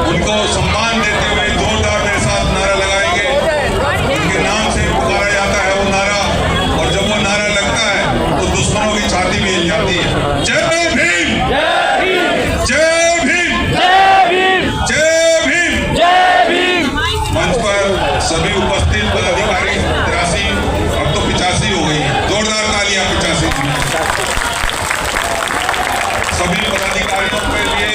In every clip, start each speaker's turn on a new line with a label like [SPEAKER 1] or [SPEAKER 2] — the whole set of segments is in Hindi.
[SPEAKER 1] उनको सम्मान देते हुए जोरदार मेरे साथ नारा लगाएंगे। उनके नाम से पुकारा जाता है वो नारा, और जब वो नारा लगता है तो दुश्मनों की छाती भी हिल जाती है। जय भीम, जय भीम, जय भीम, जय भीम, जय भीम। मंच पर सभी उपस्थित पदाधिकारी 83 अब तो 85 हो गई है, जोरदार तालियां 85 सभी पदाधिकारियों के लिए।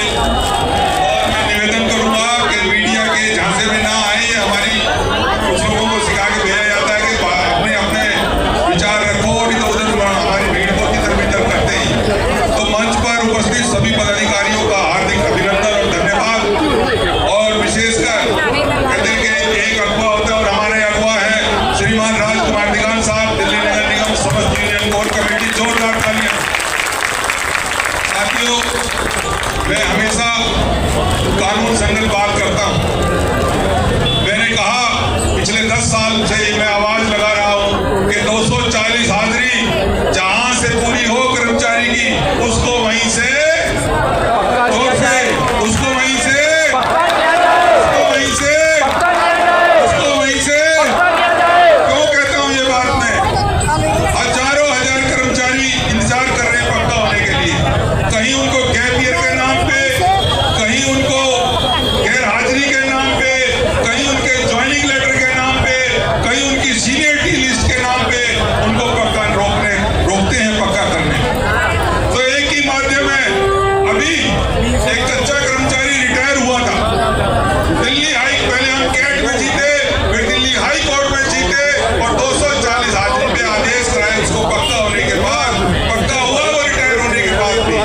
[SPEAKER 1] और मैं निवेदन करूंगा कि मीडिया के झांसे में ना आए। हमारी कुछ लोगों को सिखा के भेजा जाता है कि अपने अपने विचार रखो और इधर उधर हमारी भीड़ को इधर उधर करते हैं। तो मंच पर उपस्थित सभी पदाधिकारियों का हार्दिक अभिनंदन और धन्यवाद। और विशेषकर कहते हैं कि एक अगवा होता है और हमारे अगवा है श्रीमान राजकुमार दिगान साहब, दिल्ली नगर निगम समस्त यूनियन कोर कमेटी। जोरदार तालियां। साथियों, मैं हमेशा कानून संगत बात करता हूं। मैंने कहा पिछले 10 साल से मैं आवाज लगा रहा हूं कि 240 हाजिरी जहां से पूरी हो कर्मचारी की, उसको वहीं से क्यों कहता हूं ये बात मैं? हजारों हजार कर्मचारी इंतजार कर रहे हैं पक्का होने के लिए। कहीं उनको गैप ईयर के नाम पे, कहीं उनको गैर हाजिरी के नाम पे, कहीं उनके ज्वाइनिंग लेटर के नाम पे, कहीं उनकी सीनियरिटी लिस्ट के नाम पे उनको पक्का रोकते हैं पक्का करने। तो एक ही माध्यम है। अभी एक कच्चा कर्मचारी रिटायर हुआ था दिल्ली हाई, पहले हम कैट में जीते, फिर दिल्ली हाई कोर्ट में जीते और 240 हाजिरी पे आदेश कराए उसको पक्का होने के बाद। पक्का हुआ वो रिटायर होने के बाद भी।